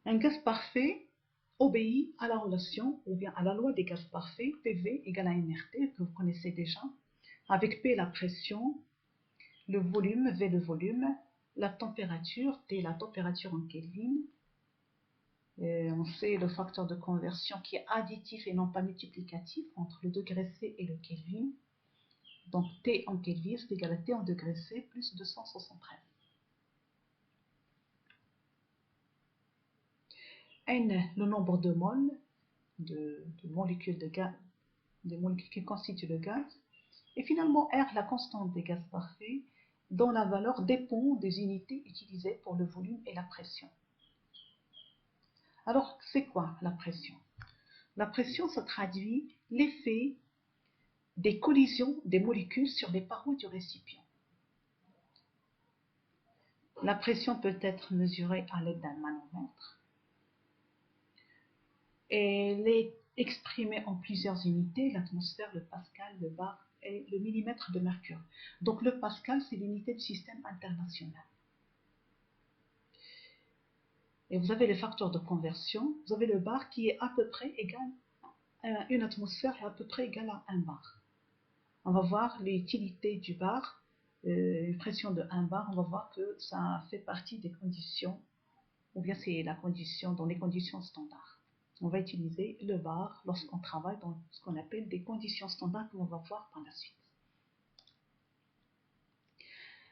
Un gaz parfait obéit à la relation ou bien à la loi des gaz parfaits, PV égale à nRT, que vous connaissez déjà, avec P la pression, le volume, V le volume, la température, T la température en Kelvin. On sait le facteur de conversion qui est additif et non pas multiplicatif entre le degré C et le Kelvin. Donc T en Kelvin c'est égal à T en degré C plus 273. N, le nombre de moles, de molécules de gaz, des molécules qui constituent le gaz. Et finalement R, la constante des gaz parfaits, dont la valeur dépend des unités utilisées pour le volume et la pression. Alors, c'est quoi la pression? La pression, ça traduit l'effet des collisions des molécules sur les parois du récipient. La pression peut être mesurée à l'aide d'un manomètre. Elle est exprimée en plusieurs unités, l'atmosphère, le pascal, le bar et le millimètre de mercure. Donc le pascal, c'est l'unité du système international. Et vous avez les facteurs de conversion, vous avez le bar qui est à peu près égal à une atmosphère est à peu près égale à 1 bar. On va voir l'utilité du bar, une pression de 1 bar, on va voir que ça fait partie des conditions, ou bien c'est la condition dans les conditions standards. On va utiliser le bar lorsqu'on travaille dans ce qu'on appelle des conditions standards que l'on va voir par la suite.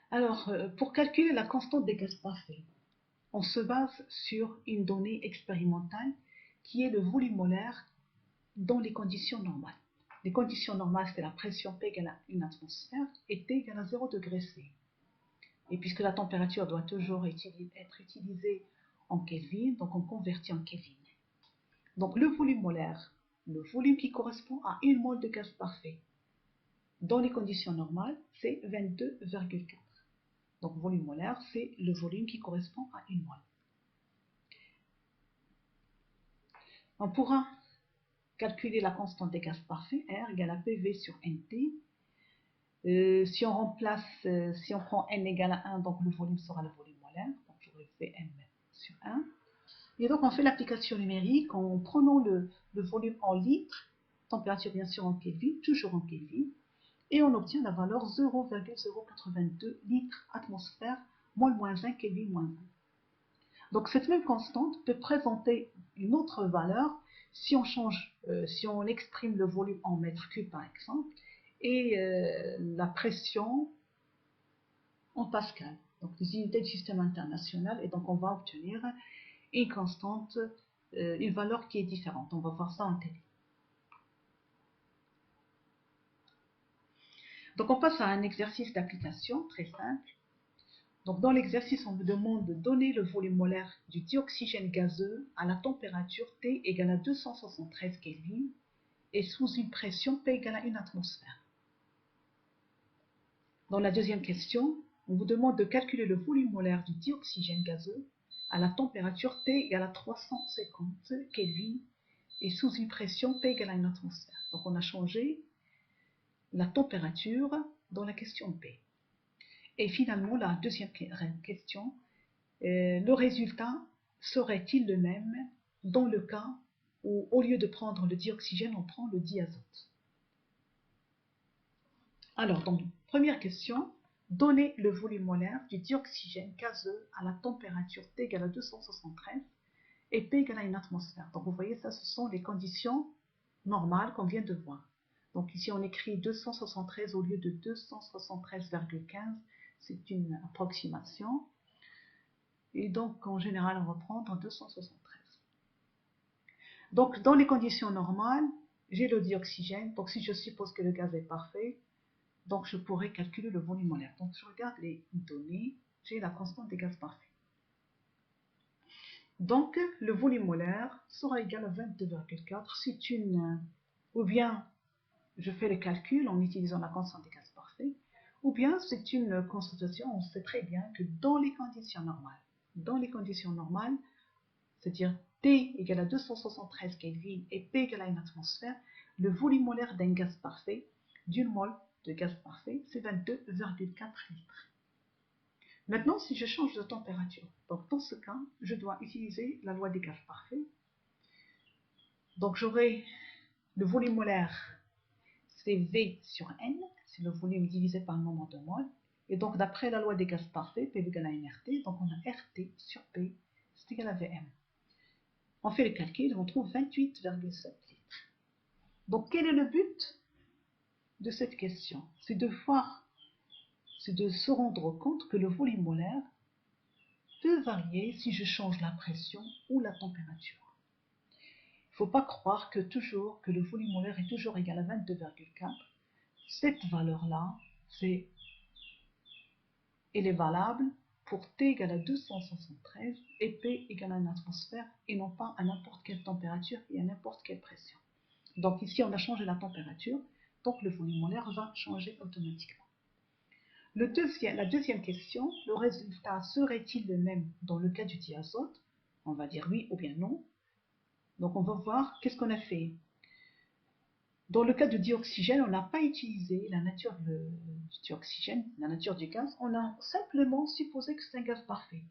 Alors, pour calculer la constante des gaz parfaits, on se base sur une donnée expérimentale qui est le volume molaire dans les conditions normales. Les conditions normales, c'est la pression P égale à 1 atmosphère et T égale à 0 degré C. Et puisque la température doit toujours être utilisée en Kelvin, donc on convertit en Kelvin. Donc le volume molaire, le volume qui correspond à 1 mol de gaz parfait, dans les conditions normales, c'est 22,4. Donc volume molaire, c'est le volume qui correspond à 1 mol. On pourra calculer la constante des gaz parfaits, R égale à PV sur NT. Si on remplace, si on prend N égale à 1, donc le volume sera le volume molaire. Donc j'aurai Vm sur 1. Et donc on fait l'application numérique en prenant le volume en litres, température bien sûr en Kelvin, toujours en Kelvin, et on obtient la valeur 0,082 litres atmosphère, mol moins 1, Kelvin moins 1. Donc cette même constante peut présenter une autre valeur si on change, si on exprime le volume en mètres cubes par exemple, et la pression en pascal, donc les unités du système international, et donc on va obtenir une constante, une valeur qui est différente. On va voir ça en télé. Donc on passe à un exercice d'application très simple. Donc dans l'exercice, on vous demande de donner le volume molaire du dioxygène gazeux à la température T égale à 273 Kelvin et sous une pression P égale à 1 atmosphère. Dans la deuxième question, on vous demande de calculer le volume molaire du dioxygène gazeux à la température T égale à 350 Kelvin et sous une pression P égale à 1 atmosphère. Donc on a changé la température dans la question P. Et finalement, la deuxième question, le résultat serait-il le même dans le cas où, au lieu de prendre le dioxygène, on prend le diazote? Alors, donc, première question, donnez le volume molaire du dioxygène gazeux à la température T égale à 273 et P égale à 1 atmosphère. Donc, vous voyez, ça, ce sont les conditions normales qu'on vient de voir. Donc, ici, on écrit 273 au lieu de 273,15. C'est une approximation. Et donc, en général, on va prendre 273. Donc, dans les conditions normales, j'ai le dioxygène. Donc, si je suppose que le gaz est parfait, donc je pourrais calculer le volume molaire. Donc, je regarde les données. J'ai la constante des gaz parfaits. Donc, le volume molaire sera égal à 22,4. C'est une... Ou bien, je fais le calcul en utilisant la constante des gaz parfaits. Ou bien, c'est une constatation. On sait très bien que dans les conditions normales, c'est-à-dire T égale à 273 Kelvin et P égale à 1 atmosphère, le volume molaire d'un gaz parfait, d'une mole de gaz parfait, c'est 22,4 litres. Maintenant, si je change de température, donc dans ce cas, je dois utiliser la loi des gaz parfaits. Donc j'aurai le volume molaire, c'est V sur N, c'est le volume divisé par le nombre de moles. Et donc d'après la loi des gaz parfaits, P égale à nRT, donc on a RT sur P, c'est égal à VM. On fait le calcul, on trouve 28,7 litres. Donc quel est le but de cette question? C'est de se rendre compte que le volume molaire peut varier si je change la pression ou la température. Il ne faut pas croire que le volume molaire est toujours égal à 22,4. Cette valeur-là, elle est valable pour T égale à 273 et P égale à une atmosphère et non pas à n'importe quelle température et à n'importe quelle pression. Donc ici, on a changé la température, donc le volume molaire va changer automatiquement. La deuxième question, le résultat serait-il le même dans le cas du diazote? On va dire oui ou bien non. Donc on va voir qu'est-ce qu'on a fait. Dans le cas de dioxygène, on n'a pas utilisé la nature du dioxygène, la nature du gaz, on a simplement supposé que c'est un gaz parfait.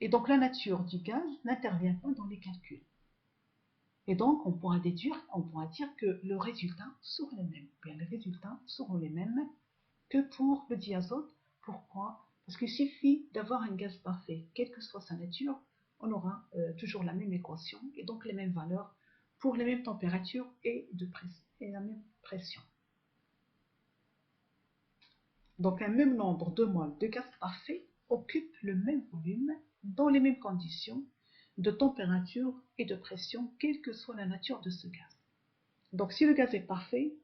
Et donc la nature du gaz n'intervient pas dans les calculs. Et donc on pourra dire que le résultat sera le même. Bien, les résultats seront les mêmes que pour le diazote. Pourquoi? Parce qu'il suffit d'avoir un gaz parfait, quelle que soit sa nature, on aura toujours la même équation et donc les mêmes valeurs pour les mêmes températures et la même pression. Donc un même nombre de moles de gaz parfait occupe le même volume dans les mêmes conditions de température et de pression, quelle que soit la nature de ce gaz. Donc si le gaz est parfait,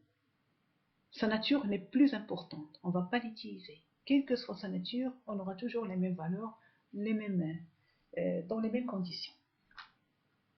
sa nature n'est plus importante, on ne va pas l'utiliser. Quelle que soit sa nature, on aura toujours les mêmes valeurs, dans les mêmes conditions.